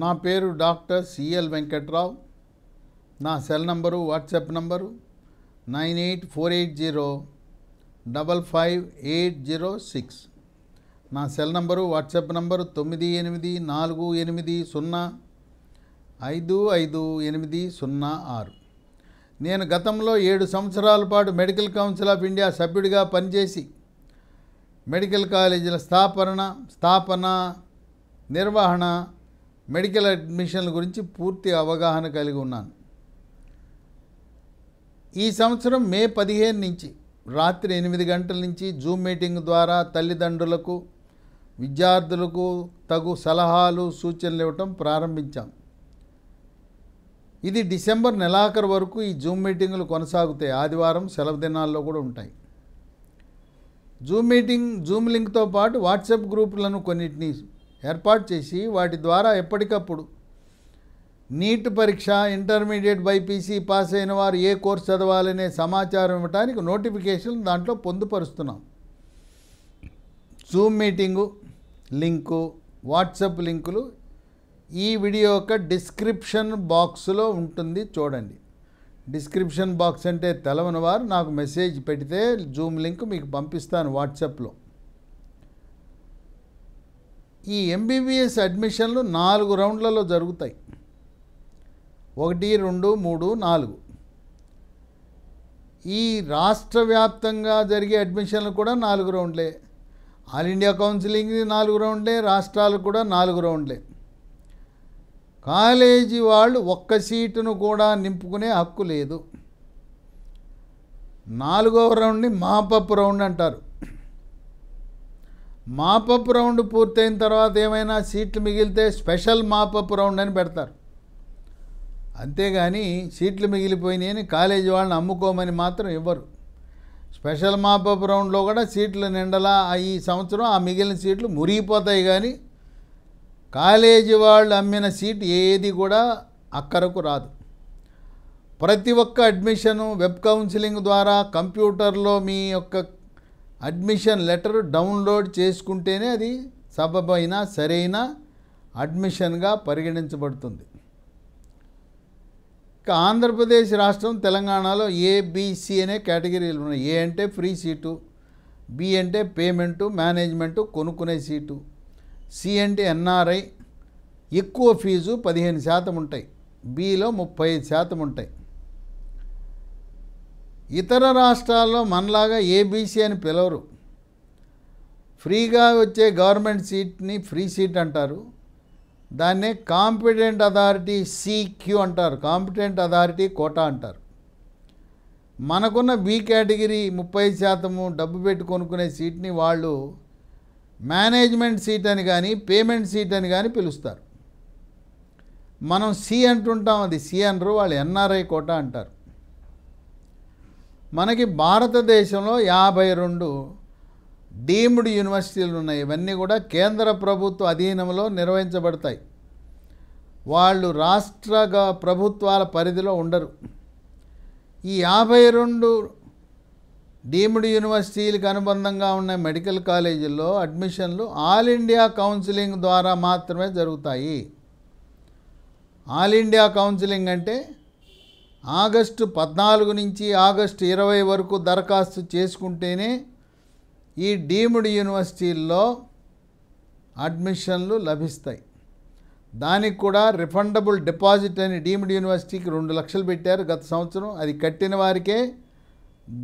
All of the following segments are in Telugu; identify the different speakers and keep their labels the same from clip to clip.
Speaker 1: నా పేరు డాక్టర్ సిఎల్ వెంకట్రావు. నా సెల్ నంబరు వాట్సాప్ నంబరు 9848055806. నా సెల్ నంబరు వాట్సాప్ నంబరు 9848055806. నేను గతంలో 7 సంవత్సరాల పాటు మెడికల్ కౌన్సిల్ ఆఫ్ ఇండియా సభ్యుడిగా పనిచేసి మెడికల్ కాలేజీల స్థాపన నిర్వహణ మెడికల్ అడ్మిషన్ల గురించి పూర్తి అవగాహన కలిగి ఉన్నాను. ఈ సంవత్సరం మే 15 నుంచి రాత్రి 8 గంటల నుంచి జూమ్ మీటింగ్ ద్వారా తల్లిదండ్రులకు విద్యార్థులకు తగు సలహాలు సూచనలు ఇవ్వటం ప్రారంభించాం. ఇది డిసెంబర్ నెలాఖరు వరకు ఈ జూమ్ మీటింగులు కొనసాగుతాయి. ఆదివారం సెలవు దినాల్లో కూడా ఉంటాయి. జూమ్ లింక్తో పాటు వాట్సాప్ గ్రూపులను కొన్నిటిని ఏర్పాటు చేసి వాటి ద్వారా ఎప్పటికప్పుడు నీట్ పరీక్ష, ఇంటర్మీడియట్ బైపీసీ పాస్ అయిన వారు ఏ కోర్సు చదవాలనే సమాచారం ఇవ్వడానికి నోటిఫికేషన్ దాంట్లో పొందుపరుస్తున్నాం. జూమ్ మీటింగు లింకు, వాట్సాప్ లింకులు ఈ వీడియో యొక్క డిస్క్రిప్షన్ బాక్స్లో ఉంటుంది, చూడండి. డిస్క్రిప్షన్ బాక్స్ అంటే తెలవని వారు నాకు మెసేజ్ పెడితే జూమ్ లింక్ మీకు పంపిస్తాను వాట్సాప్లో. ఈ ఎంబీబీఎస్ అడ్మిషన్లు 4 రౌండ్లలో జరుగుతాయి. 1, 2, 3, 4. ఈ రాష్ట్ర వ్యాప్తంగా జరిగే అడ్మిషన్లు కూడా 4 రౌండ్లే. ఆల్ ఇండియా కౌన్సిలింగ్ 4 రౌండ్లే, రాష్ట్రాలు కూడా 4 రౌండ్లే. కాలేజీ వాళ్ళు ఒక్క సీటును కూడా నింపుకునే హక్కు లేదు. 4వ రౌండ్ని మాపప్ రౌండ్ అంటారు. మాపప్ రౌండ్ పూర్తయిన తర్వాత ఏమైనా సీట్లు మిగిలితే స్పెషల్ మాపప్ రౌండ్ అని పెడతారు. అంతేగాని సీట్లు మిగిలిపోయినాయని కాలేజీ వాళ్ళని అమ్ముకోమని మాత్రం ఇవ్వరు. స్పెషల్ మాపప్ రౌండ్లో కూడా సీట్లు నిండలా ఈ సంవత్సరం ఆ మిగిలిన సీట్లు మురిగిపోతాయి. కానీ కాలేజీ వాళ్ళు అమ్మిన సీట్ ఏది కూడా అక్కరకు రాదు. ప్రతి ఒక్క అడ్మిషను వెబ్ కౌన్సిలింగ్ ద్వారా కంప్యూటర్లో మీ యొక్క అడ్మిషన్ లెటర్ డౌన్లోడ్ చేసుకుంటేనే అది సబబైన సరైన అడ్మిషన్గా పరిగణించబడుతుంది. ఇక ఆంధ్రప్రదేశ్ రాష్ట్రం, తెలంగాణలో ఏబిసి అనే కేటగిరీలు ఉన్నాయి. ఏ అంటే ఫ్రీ సీటు, బి అంటే పేమెంటు మేనేజ్మెంటు కొనుక్కునే సీటు, సి అంటే ఎన్ఆర్ఐ ఎక్కువ ఫీజు 15% ఉంటాయి, బిలో 35% ఉంటాయి. ఇతర రాష్ట్రాల్లో మనలాగా ఏబీసీ అని పిలవరు. ఫ్రీగా వచ్చే గవర్నమెంట్ సీట్ని ఫ్రీ సీట్ అంటారు. దాన్నే కాంపిటెంట్ అథారిటీ సిక్యూ అంటారు, కాంపిటెంట్ అథారిటీ కోటా అంటారు. మనకున్న బి కేటగిరీ 30% డబ్బు పెట్టి కొనుక్కునే సీట్ని వాళ్ళు మేనేజ్మెంట్ సీట్ అని కానీ పేమెంట్ సీట్ అని కానీ పిలుస్తారు. మనం సి అంటుంటాం, అది సి అనరు, వాళ్ళు ఎన్ఆర్ఐ కోటా అంటారు. మనకి భారతదేశంలో 52 డీమ్డ్ యూనివర్సిటీలు ఉన్నాయి. ఇవన్నీ కూడా కేంద్ర ప్రభుత్వ అధీనంలో నిర్వహించబడతాయి. వాళ్ళు రాష్ట్ర ప్రభుత్వాల పరిధిలో ఉండరు. ఈ 52 డీమ్డ్ యూనివర్సిటీలకు అనుబంధంగా ఉన్న మెడికల్ కాలేజీల్లో అడ్మిషన్లు ఆల్ ఇండియా కౌన్సిలింగ్ ద్వారా మాత్రమే జరుగుతాయి. ఆల్ ఇండియా కౌన్సిలింగ్ అంటే ఆగస్టు 14 నుంచి ఆగస్టు 20 వరకు దరఖాస్తు చేసుకుంటేనే ఈ డీమ్డ్ యూనివర్సిటీల్లో అడ్మిషన్లు లభిస్తాయి. దానికి కూడా రిఫండబుల్ డిపాజిట్ అని డీమ్డ్ యూనివర్సిటీకి 2 లక్షలు పెట్టారు గత సంవత్సరం. అది కట్టిన వారికే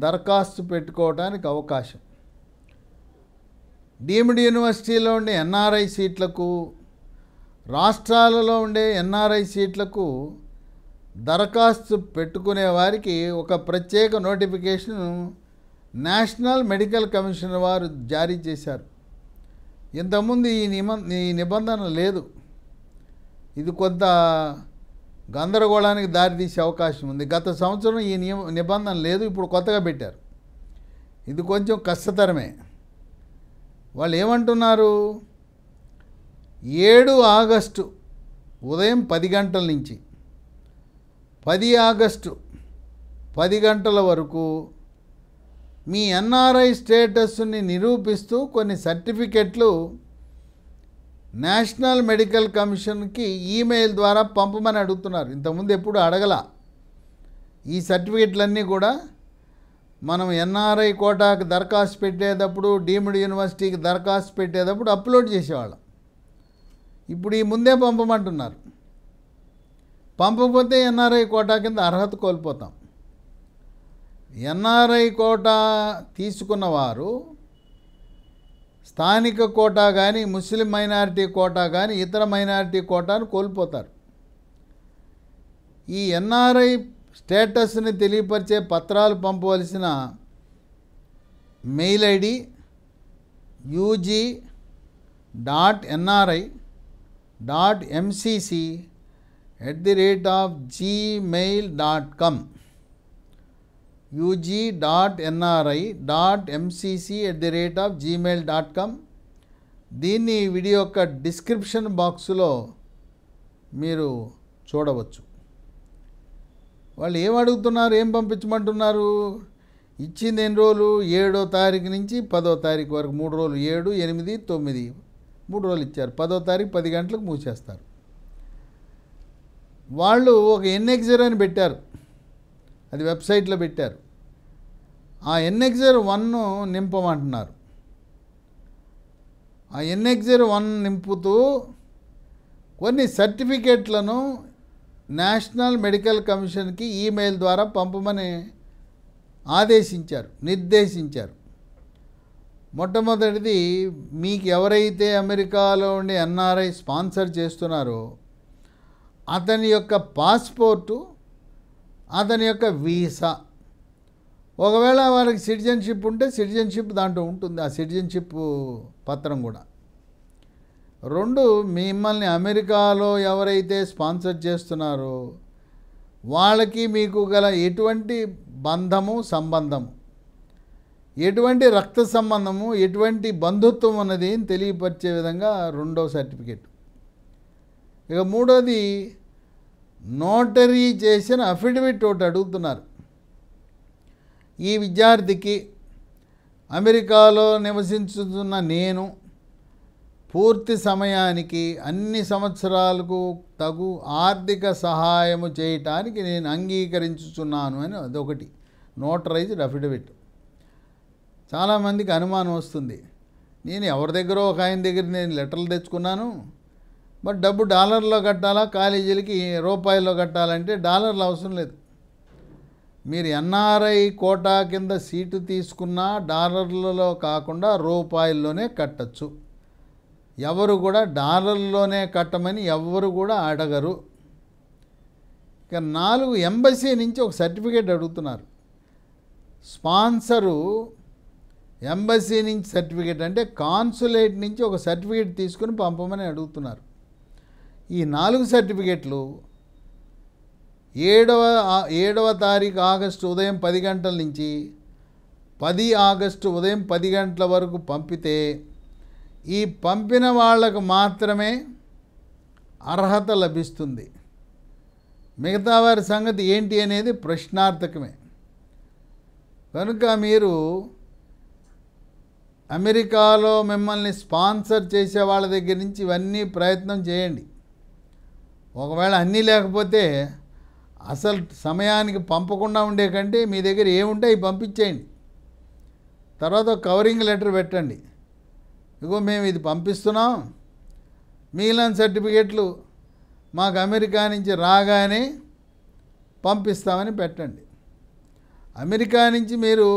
Speaker 1: దరఖాస్తు పెట్టుకోవడానికి అవకాశం. డీమ్డ్ యూనివర్సిటీలో ఉండే ఎన్ఆర్ఐ సీట్లకు, రాష్ట్రాలలో ఉండే ఎన్ఆర్ఐ సీట్లకు దరఖాస్తు పెట్టుకునే వారికి ఒక ప్రత్యేక నోటిఫికేషన్ నేషనల్ మెడికల్ కమిషన్ వారు జారీ చేశారు. ఇంతకుముందు ఈ నిబంధన లేదు. ఇది కొంత గందరగోళానికి దారితీసే అవకాశం ఉంది. గత సంవత్సరం ఈ నిబంధన లేదు, ఇప్పుడు కొత్తగా పెట్టారు. ఇది కొంచెం కష్టతరమే. వాళ్ళు ఏమంటున్నారు, 7 ఆగస్టు ఉదయం 10 గంటల నుంచి 10 ఆగస్టు 10 గంటల వరకు మీ ఎన్ఆర్ఐ స్టేటస్ని నిరూపిస్తూ కొన్ని సర్టిఫికెట్లు నేషనల్ మెడికల్ కమిషన్కి ఈమెయిల్ ద్వారా పంపమని అడుగుతున్నారు. ఇంతకుముందు ఎప్పుడు అడగల. ఈ సర్టిఫికెట్లన్నీ కూడా మనం ఎన్ఆర్ఐ కోటాకి దరఖాస్తు పెట్టేటప్పుడు, డీమ్డ్ యూనివర్సిటీకి దరఖాస్తు పెట్టేటప్పుడు అప్లోడ్ చేసేవాళ్ళం. ఇప్పుడు ఈ ముందే పంపమంటున్నారు. పంపకపోతే ఎన్ఆర్ఐ కోటా కింద అర్హత కోల్పోతాం. ఎన్ఆర్ఐ కోటా తీసుకున్నవారు స్థానిక కోటా కానీ, ముస్లిం మైనారిటీ కోటా కానీ, ఇతర మైనారిటీ కోటాను కోల్పోతారు. ఈ ఎన్ఆర్ఐ స్టేటస్ని తెలియపరిచే పత్రాలు పంపవలసిన మెయిల్ ఐడి ug.nri.mcc@gmail.com ug.nri.mcc@gmail.com. దీన్ని వీడియో యొక్క డిస్క్రిప్షన్ బాక్స్లో మీరు చూడవచ్చు. వాళ్ళు ఏం అడుగుతున్నారు, ఏం పంపించమంటున్నారు? ఇచ్చింది ఎన్ని రోజులు? 7వ తారీఖు నుంచి 10వ తారీఖు వరకు 3 రోజులు. 7, 8, 9 3 రోజులు ఇచ్చారు. 10వ తారీఖు 10 గంటలకు మూసేస్తారు. వాళ్ళు ఒక ఎన్ఎక్జర్ అని పెట్టారు, అది వెబ్సైట్లో పెట్టారు. ఆ ఎన్ఎక్జర్ 1 నింపమంటున్నారు. ఆ ఎన్ఎక్జర్ 1 నింపుతూ కొన్ని సర్టిఫికెట్లను నేషనల్ మెడికల్ కమిషన్కి ఈమెయిల్ ద్వారా పంపమని నిర్దేశించారు. మొట్టమొదటిది, మీకు ఎవరైతే అమెరికాలో ఉండి ఎన్ఆర్ఐ స్పాన్సర్ చేస్తున్నారో అతని యొక్క పాస్పోర్టు, అతని యొక్క వీసా. ఒకవేళ వారికి సిటిజన్షిప్ ఉంటే సిటిజన్షిప్ దాంట్లో ఉంటుంది, ఆ సిటిజన్షిప్ పత్రం కూడా. 2, మిమ్మల్ని అమెరికాలో ఎవరైతే స్పాన్సర్ చేస్తున్నారో వాళ్ళకి మీకు గల ఎటువంటి బంధము, సంబంధము, ఎటువంటి రక్త సంబంధము, ఎటువంటి బంధుత్వం అన్నది తెలియపరిచే విధంగా 2వ సర్టిఫికెట్. ఇక 3వది, నోటరీ చేసిన అఫిడవిట్ ఒకటి అడుగుతున్నారు. ఈ విద్యార్థికి అమెరికాలో నివసించుతున్న నేను పూర్తి సమయానికి అన్ని సంవత్సరాలకు తగు ఆర్థిక సహాయము చేయటానికి నేను అంగీకరించుచున్నాను అని అదొకటి, నోటరైజ్డ్ అఫిడవిట్. చాలామందికి అనుమానం వస్తుంది, నేను ఎవరి దగ్గర ఒక ఆయన దగ్గర నేను లెటర్లు తెచ్చుకున్నాను, బట్ డబ్బు డాలర్లో కట్టాలా, కాలేజీలకి రూపాయల్లో కట్టాలంటే డాలర్లు అవసరం లేదు. మీరు ఎన్ఆర్ఐ కోటా కింద సీటు తీసుకున్నా డాలర్లలో కాకుండా రూపాయల్లోనే కట్టచ్చు. ఎవరు కూడా డాలర్లోనే కట్టమని ఎవరు కూడా అడగరు. ఇక 4, ఎంబసీ నుంచి ఒక సర్టిఫికేట్ అడుగుతున్నారు. స్పాన్సరు ఎంబసీ నుంచి సర్టిఫికేట్ అంటే కాన్సులేట్ నుంచి ఒక సర్టిఫికేట్ తీసుకుని పంపమని అడుగుతున్నారు. ఈ 4 సర్టిఫికేట్లు 7వ తారీఖు ఆగస్టు ఉదయం 10 గంటల నుంచి 10 ఆగస్టు ఉదయం 10 గంటల వరకు పంపితే ఈ పంపిన వాళ్లకు మాత్రమే అర్హత లభిస్తుంది. మిగతా వారి సంగతి ఏంటి అనేది ప్రశ్నార్థకమే. కనుక మీరు అమెరికాలో మిమ్మల్ని స్పాన్సర్ చేసే వాళ్ళ దగ్గర నుంచి ఇవన్నీ ప్రయత్నం చేయండి. ఒకవేళ అన్నీ లేకపోతే అసలు సమయానికి పంపకుండా ఉండే కంటే మీ దగ్గర ఏముంటే అవి పంపించేయండి. తర్వాత కవరింగ్ లెటర్ పెట్టండి, ఇగో మేము ఇది పంపిస్తున్నాం, మిగిలిన సర్టిఫికెట్లు మాకు అమెరికా నుంచి రాగానే పంపిస్తామని పెట్టండి. అమెరికా నుంచి మీరు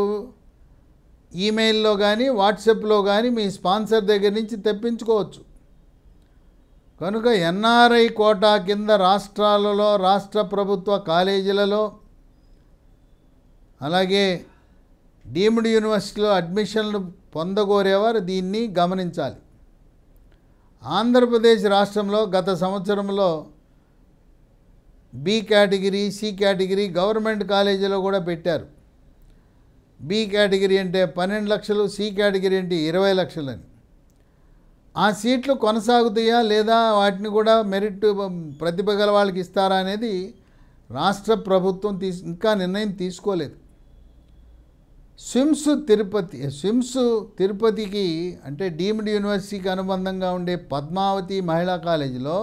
Speaker 1: ఈమెయిల్లో కానీ వాట్సాప్లో కానీ మీ స్పాన్సర్ దగ్గర నుంచి తెప్పించుకోవచ్చు. కనుక ఎన్ఆర్ఐ కోటా కింద రాష్ట్రాలలో, రాష్ట్ర ప్రభుత్వ కాలేజీలలో, అలాగే డీమ్డ్ యూనివర్సిటీలో అడ్మిషన్లు పొందగోరేవారు దీన్ని గమనించాలి. ఆంధ్రప్రదేశ్ రాష్ట్రంలో గత సంవత్సరంలో B category, C category government కాలేజీలో కూడా పెట్టారు. బి కేటగిరీ అంటే 12 లక్షలు, సి కేటగిరీ అంటే 20 లక్షలని. ఆ సీట్లు కొనసాగుతాయా లేదా, వాటిని కూడా మెరిట్ ప్రతిభ గల వాళ్ళకి ఇస్తారా అనేది రాష్ట్ర ప్రభుత్వం ఇంకా నిర్ణయం తీసుకోలేదు. స్విమ్స్ తిరుపతికి అంటే డీమ్డ్ యూనివర్సిటీకి అనుబంధంగా ఉండే పద్మావతి మహిళా కాలేజీలో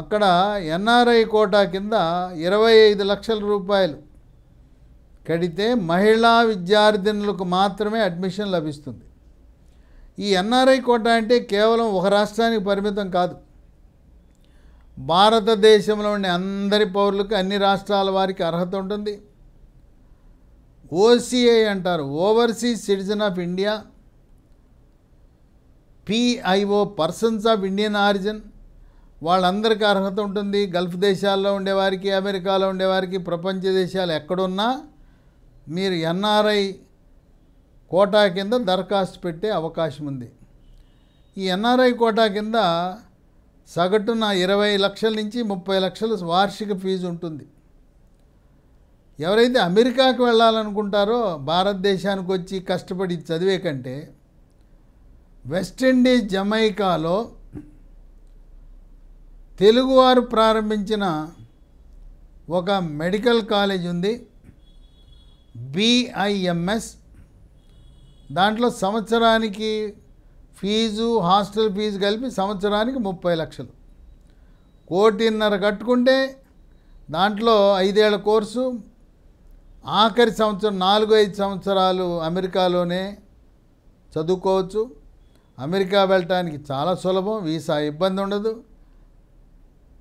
Speaker 1: అక్కడ ఎన్ఆర్ఐ కోటా కింద 25 లక్షల రూపాయలు కడితే మహిళా విద్యార్థినులకు మాత్రమే అడ్మిషన్ లభిస్తుంది. ఈ ఎన్ఆర్ఐ కోటా అంటే కేవలం ఒక రాష్ట్రానికి పరిమితం కాదు. భారతదేశంలో ఉండే అందరి పౌరులకు, అన్ని రాష్ట్రాల వారికి అర్హత ఉంటుంది. ఓసీఐ అంటారు, overseas citizen of India, PIO persons of Indian origin, వాళ్ళందరికీ అర్హత ఉంటుంది. గల్ఫ్ దేశాల్లో ఉండేవారికి, అమెరికాలో ఉండేవారికి, ప్రపంచ దేశాలు ఎక్కడున్నా మీరు ఎన్ఆర్ఐ కోటా కింద దరఖాస్తు పెట్టే అవకాశం ఉంది. ఈ ఎన్ఆర్ఐ కోటా కింద సగటున 20 లక్షల నుంచి 30 లక్షల వార్షిక ఫీజు ఉంటుంది. ఎవరైతే అమెరికాకు వెళ్ళాలనుకుంటారో భారతదేశానికి వచ్చి కష్టపడి చదివే కంటే వెస్టిండీస్ జమైకాలో తెలుగువారు ప్రారంభించిన ఒక మెడికల్ కాలేజ్ ఉంది, BIMS. దాంట్లో సంవత్సరానికి ఫీజు, హాస్టల్ ఫీజు కలిపి సంవత్సరానికి 30 లక్షలు. 1.5 కోటి కట్టుకుంటే దాంట్లో 5 ఏళ్ల కోర్సు, ఆఖరి సంవత్సరం 4-5 సంవత్సరాలు అమెరికాలోనే చదువుకోవచ్చు. అమెరికా వెళ్ళటానికి చాలా సులభం, వీసా ఇబ్బంది ఉండదు.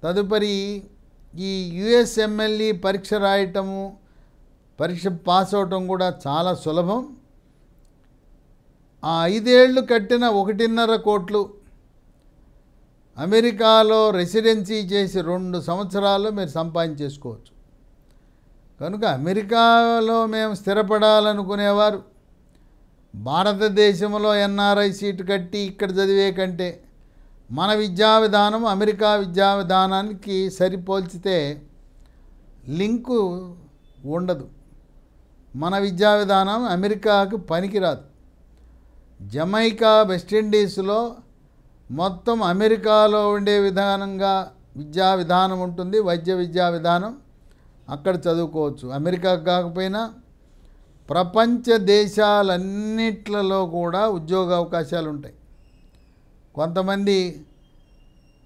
Speaker 1: తదుపరి ఈ USMLE పరీక్ష రాయటము, పరీక్ష పాస్ అవటం కూడా చాలా సులభం. ఆ 5 ఏళ్ళు కట్టిన 1.5 కోట్లు అమెరికాలో రెసిడెన్సీ చేసి 2 సంవత్సరాల్లో మీరు సంపాదించేసుకోవచ్చు. కనుక అమెరికాలో మేము స్థిరపడాలనుకునేవారు భారతదేశంలో ఎన్ఆర్ఐ సీటు కట్టి ఇక్కడ చదివే కంటే మన విద్యా విధానం అమెరికా విద్యా విధానానికి సరిపోల్చితే లింకు ఉండదు. మన విద్యా విధానం అమెరికాకు పనికిరాదు. జమైకా, వెస్టిండీస్లో మొత్తం అమెరికాలో ఉండే విధానంగా విద్యా విధానం ఉంటుంది, వైద్య విద్యా విధానం. అక్కడ చదువుకోవచ్చు. అమెరికాకు కాకపోయినా ప్రపంచ దేశాలన్నిట్లలో కూడా ఉద్యోగ అవకాశాలు ఉంటాయి. కొంతమంది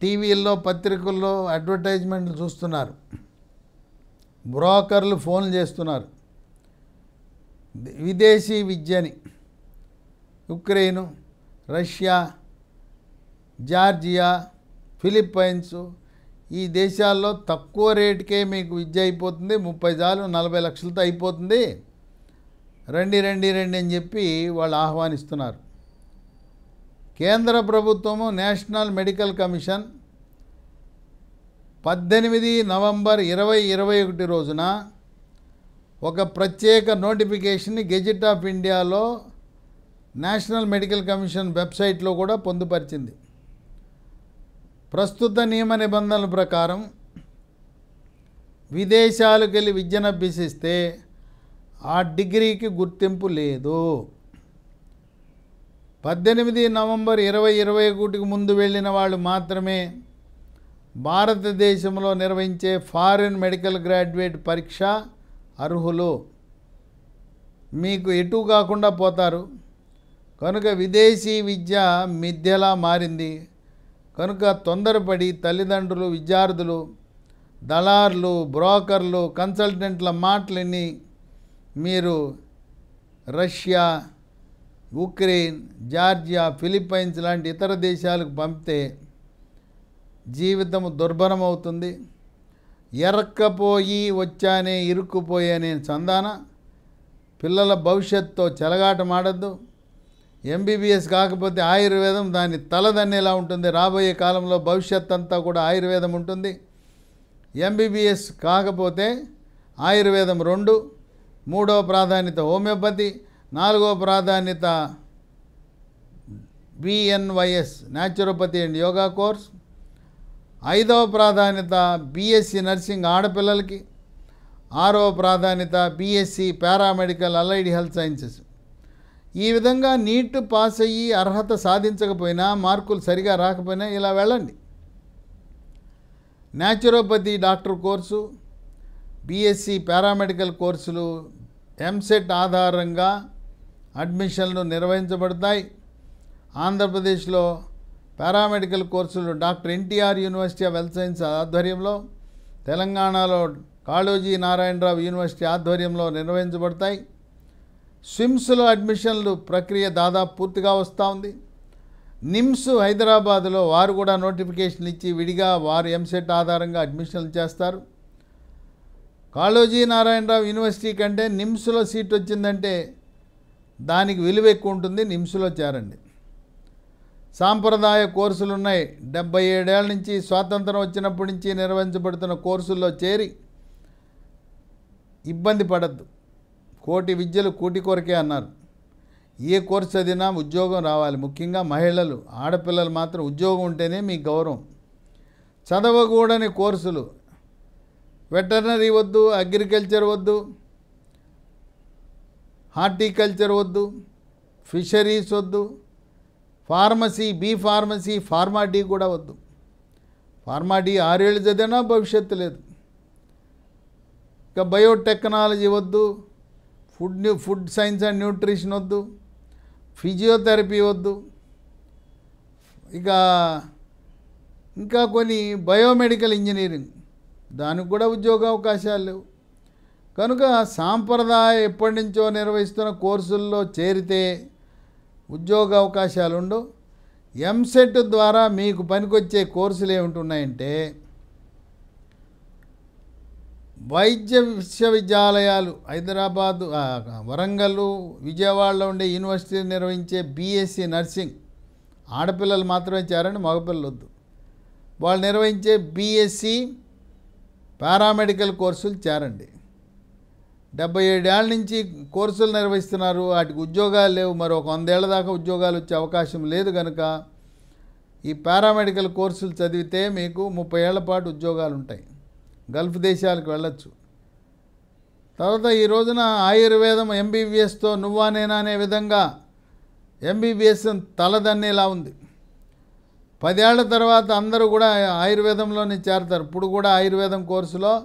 Speaker 1: టీవీల్లో, పత్రికల్లో అడ్వర్టైజ్మెంట్లు చూస్తున్నారు, బ్రోకర్లు ఫోన్లు చేస్తున్నారు విదేశీ విద్యని. ఉక్రెయిన్, రష్యా, జార్జియా, ఫిలిప్పైన్స్ ఈ దేశాల్లో తక్కువ రేటుకే మీకు విద్య అయిపోతుంది, 30 చాలు 40 లక్షలతో అయిపోతుంది, రండి రండి రండి అని చెప్పి వాళ్ళు ఆహ్వానిస్తున్నారు. కేంద్ర ప్రభుత్వము నేషనల్ మెడికల్ కమిషన్ 18 నవంబర్ 2021 రోజున ఒక ప్రత్యేక నోటిఫికేషన్ని గెజెట్ ఆఫ్ ఇండియాలో నేషనల్ మెడికల్ కమిషన్ వెబ్సైట్లో కూడా పొందుపరిచింది. ప్రస్తుత నియమ నిబంధనల ప్రకారం విదేశాలకు వెళ్ళి విద్యను అభ్యసిస్తే ఆ డిగ్రీకి గుర్తింపు లేదు. 18 నవంబర్ 2021కు ముందు వెళ్ళిన వాళ్ళు మాత్రమే భారతదేశంలో నిర్వహించే ఫారిన్ మెడికల్ గ్రాడ్యుయేట్ పరీక్ష అర్హులు. మీకు ఎటు కాకుండా పోతారు. కనుక విదేశీ విద్య మిథ్యలా మారింది. కనుక తొందరపడి తల్లిదండ్రులు, విద్యార్థులు, దళార్లు, బ్రోకర్లు, కన్సల్టెంట్ల మాటలని మీరు రష్యా, ఉక్రెయిన్, జార్జియా, ఫిలిప్పైన్స్ లాంటి ఇతర దేశాలకు పంపితే జీవితం దుర్భరమవుతుంది. ఎరక్కపోయి వచ్చానే ఇరుక్కుపోయానే చందాన పిల్లల భవిష్యత్తుతో చెలగాటమాడద్దు. MBBS కాకపోతే ఆయుర్వేదం దాన్ని తలదన్నేలా ఉంటుంది. రాబోయే కాలంలో భవిష్యత్ అంతా కూడా ఆయుర్వేదం ఉంటుంది. MBBS కాకపోతే ఆయుర్వేదం 2, 3వ ప్రాధాన్యత హోమియోపతి, 4వ ప్రాధాన్యత BNYS naturopathy and yoga course, 5వ ప్రాధాన్యత BSc నర్సింగ్ ఆడపిల్లలకి, 6వ ప్రాధాన్యత BSc paramedical allied health sciences. ఈ విధంగా నీట్ పాస్ అయ్యి అర్హత సాధించకపోయినా, మార్కులు సరిగా రాకపోయినా ఇలా వెళ్ళండి. Naturopathy doctor course, BSc paramedical కోర్సులు ఎంసెట్ ఆధారంగా అడ్మిషన్లు నిర్వహించబడతాయి. ఆంధ్రప్రదేశ్లో పారామెడికల్ కోర్సులు doctor NTR university of health science ఆధ్వర్యంలో, తెలంగాణలో కాళోజీ నారాయణరావు యూనివర్సిటీ ఆధ్వర్యంలో నిర్వహించబడతాయి. స్విమ్స్లో అడ్మిషన్లు ప్రక్రియ దాదాపు పూర్తిగా వస్తూ ఉంది. నిమ్స్ హైదరాబాదులో వారు కూడా నోటిఫికేషన్ ఇచ్చి విడిగా వారు ఎంసెట్ ఆధారంగా అడ్మిషన్లు చేస్తారు. కాళోజీ నారాయణరావు యూనివర్సిటీ కంటే నిమ్స్లో సీట్ వచ్చిందంటే దానికి విలువ ఎక్కువ ఉంటుంది. నిమ్స్లో చేరండి. సాంప్రదాయ కోర్సులు ఉన్నాయి. 77 ఏళ్ళ నుంచి స్వాతంత్రం వచ్చినప్పటి నుంచి నిర్వహించబడుతున్న కోర్సుల్లో చేరి ఇబ్బంది పడద్దు. కోటి విద్యలు కూటి కొరకే అన్నారు. ఏ కోర్సు చదివినా ఉద్యోగం రావాలి. ముఖ్యంగా మహిళలు, ఆడపిల్లలు మాత్రం ఉద్యోగం ఉంటేనే మీ గౌరవం. చదవకూడని కోర్సులు వెటర్నరీ వద్దు, అగ్రికల్చర్ వద్దు, హార్టికల్చర్ వద్దు, ఫిషరీస్ వద్దు, pharmacy, B pharmacy, pharma D కూడా వద్దు. ఫార్మా డి 6 ఏళ్ళు చదివినా భవిష్యత్తు లేదు. ఇక బయోటెక్నాలజీ వద్దు, ఫుడ్ సైన్స్ అండ్ న్యూట్రిషన్ వద్దు, ఫిజియోథెరపీ వద్దు, ఇంకా కొన్ని బయోమెడికల్ ఇంజనీరింగ్, దానికి కూడా ఉద్యోగ అవకాశాలు లేవు. కనుక సాంప్రదాయ ఎప్పటి నుంచో నిర్వహిస్తున్న కోర్సుల్లో చేరితే ఉద్యోగ అవకాశాలు ఉండవు. ఎంసెట్ ద్వారా మీకు పనికొచ్చే కోర్సులు ఏమిటున్నాయంటే, వైద్య విశ్వవిద్యాలయాలు హైదరాబాదు, వరంగల్, విజయవాడలో ఉండే యూనివర్సిటీ నిర్వహించే బీఎస్సీ నర్సింగ్, ఆడపిల్లలు మాత్రమే చేరండి, మగపిల్లలు వద్దు. వాళ్ళు నిర్వహించే బీఎస్సీ పారామెడికల్ కోర్సులు చేరండి. 77 ఏళ్ళ నుంచి కోర్సులు నిర్వహిస్తున్నారు. వాటికి ఉద్యోగాలు లేవు. మరి ఒక 100 ఏళ్ల దాకా ఉద్యోగాలు వచ్చే అవకాశం లేదు. కనుక ఈ పారామెడికల్ కోర్సులు చదివితే మీకు 30 ఏళ్ల పాటు ఉద్యోగాలు ఉంటాయి. గల్ఫ్ దేశాలకు వెళ్ళొచ్చు. తర్వాత ఈ రోజున ఆయుర్వేదం ఎంబీబీఎస్తో నువ్వా నేనా అనే విధంగా ఎంబీబీఎస్ తలదన్నేలా ఉంది. 10 ఏళ్ల తర్వాత అందరూ కూడా ఆయుర్వేదంలోనే చేరతారు. ఇప్పుడు కూడా ఆయుర్వేదం కోర్సులో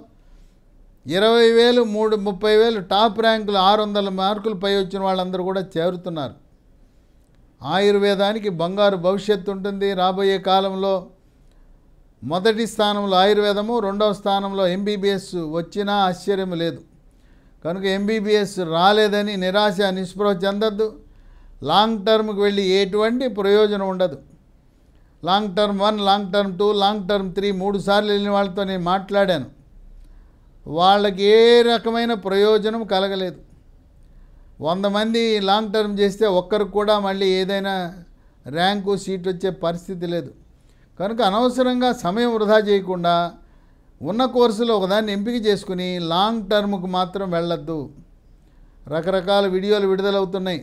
Speaker 1: 20,000, 30,000 టాప్ ర్యాంకులు 600 మార్కులు పై వచ్చిన వాళ్ళందరూ కూడా చేరుతున్నారు. ఆయుర్వేదానికి బంగారు భవిష్యత్తు ఉంటుంది. రాబోయే కాలంలో మొదటి స్థానంలో ఆయుర్వేదము, రెండవ స్థానంలో ఎంబీబీఎస్ వచ్చినా ఆశ్చర్యం లేదు. కనుక ఎంబీబీఎస్ రాలేదని నిరాశ నిస్పృహ చెందద్దు. లాంగ్ టర్మ్కి వెళ్ళి ఎటువంటి ప్రయోజనం ఉండదు. Long term 1, long term 2, long term 3 3 సార్లు వెళ్ళిన వాళ్ళతో నేను మాట్లాడాను. వాళ్ళకి ఏ రకమైన ప్రయోజనం కలగలేదు. 100 మంది లాంగ్ టర్మ్ చేస్తే ఒక్కరికి కూడా మళ్ళీ ఏదైనా ర్యాంకు సీట్ వచ్చే పరిస్థితి లేదు. కనుక అనవసరంగా సమయం వృధా చేయకుండా ఉన్న కోర్సులో ఒకదాన్ని ఎంపిక చేసుకుని లాంగ్ టర్మ్కు మాత్రం వెళ్ళొద్దు. రకరకాల వీడియోలు విడుదలవుతున్నాయి.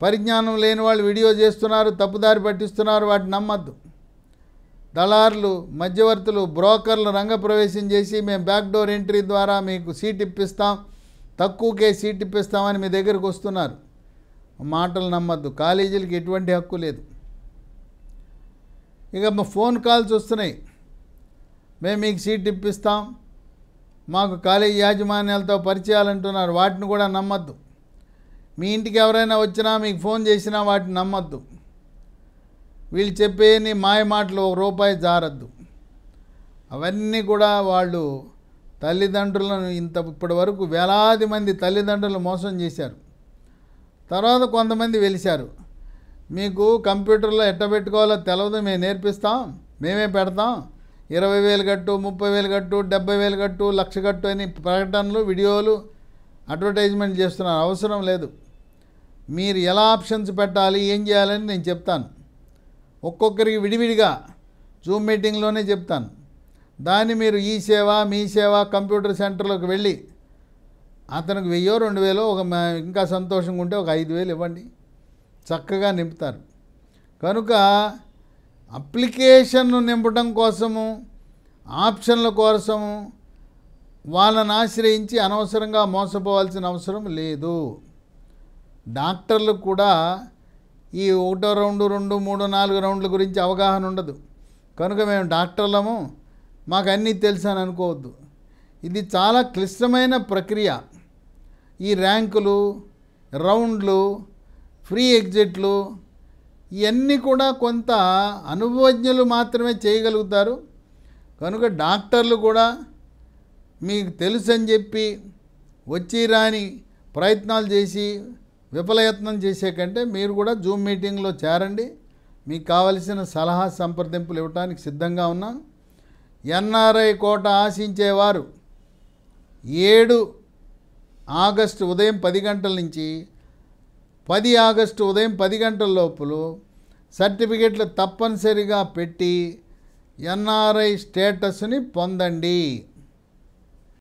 Speaker 1: పరిజ్ఞానం లేని వాళ్ళు వీడియో చేస్తున్నారు, తప్పుదారి పట్టిస్తున్నారు. వాటిని నమ్మద్దు. దళారులు, మధ్యవర్తులు, బ్రోకర్లు రంగప్రవేశం చేసి మేము బ్యాక్డోర్ ఎంట్రీ ద్వారా మీకు సీట్ ఇప్పిస్తాం, తక్కువకే సీట్ ఇప్పిస్తామని మీ దగ్గరకు వస్తున్నారు. మాటలు నమ్మద్దు. కాలేజీలకు ఎటువంటి హక్కు లేదు. ఇక ఫోన్ కాల్స్ వస్తున్నాయి. మేము మీకు సీట్ ఇప్పిస్తాం, మాకు కాలేజీ యాజమాన్యాలతో పరిచయాలు అంటున్నారు. వాటిని కూడా నమ్మద్దు. మీ ఇంటికి ఎవరైనా వచ్చినా మీకు ఫోన్ చేసినా వాటిని నమ్మద్దు. వీళ్ళు చెప్పేని మాయ మాటలు ₹1 జారద్దు. అవన్నీ కూడా వాళ్ళు తల్లిదండ్రులను ఇప్పటి వరకు వేలాది మంది తల్లిదండ్రులు మోసం చేశారు. తర్వాత కొంతమంది వెలిశారు. మీకు కంప్యూటర్లో ఎట్ట పెట్టుకోవాలో తెలియదు, మేము నేర్పిస్తాం, మేమే పెడతాం, 20,000 కట్టు, 30,000 కట్టు, 70,000 కట్టు, 1,00,000 కట్టు అని ప్రకటనలు, వీడియోలు, అడ్వర్టైజ్మెంట్ చేస్తున్నారు. అవసరం లేదు. మీరు ఎలా ఆప్షన్స్ పెట్టాలి, ఏం చేయాలని నేను చెప్తాను. ఒక్కొక్కరికి విడివిడిగా జూమ్ మీటింగ్లోనే చెప్తాను. దాన్ని మీరు ఈ సేవ, మీ సేవ కంప్యూటర్ సెంటర్లోకి వెళ్ళి అతనికి 1,000, 2,000, ఇంకా సంతోషంగా ఉంటే ఒక 5,000 ఇవ్వండి, చక్కగా నింపుతారు. కనుక అప్లికేషన్ను నింపడం కోసము, ఆప్షన్ల కోసము వాళ్ళని ఆశ్రయించి అనవసరంగా మోసపోవాల్సిన అవసరం లేదు. డాక్టర్లకు కూడా ఈ 1 రౌండు, 2, 3, 4 రౌండ్ల గురించి అవగాహన ఉండదు. కనుక మేము డాక్టర్లము, మాకు అన్నీ తెలుసు అని అనుకోవద్దు. ఇది చాలా క్లిష్టమైన ప్రక్రియ. ఈ ర్యాంకులు, రౌండ్లు, ఫ్రీ ఎగ్జిట్లు ఇవన్నీ కూడా కొంత అనుభవజ్ఞులు మాత్రమే చేయగలుగుతారు. కనుక డాక్టర్లు కూడా మీకు తెలుసు అని చెప్పి వచ్చి రాని ప్రయత్నాలు చేసి విఫలయత్నం చేసే కంటే మీరు కూడా జూమ్ మీటింగ్లో చేరండి. మీకు కావలసిన సలహా సంప్రదింపులు ఇవ్వడానికి సిద్ధంగా ఉన్నాను. ఎన్ఆర్ఐ కోట ఆశించేవారు 7 ఆగస్టు ఉదయం 10 గంటల నుంచి 10 ఆగస్టు ఉదయం 10 గంటల లోపల సర్టిఫికెట్లు తప్పనిసరిగా పెట్టి ఎన్ఆర్ఐ స్టేటస్ని పొందండి.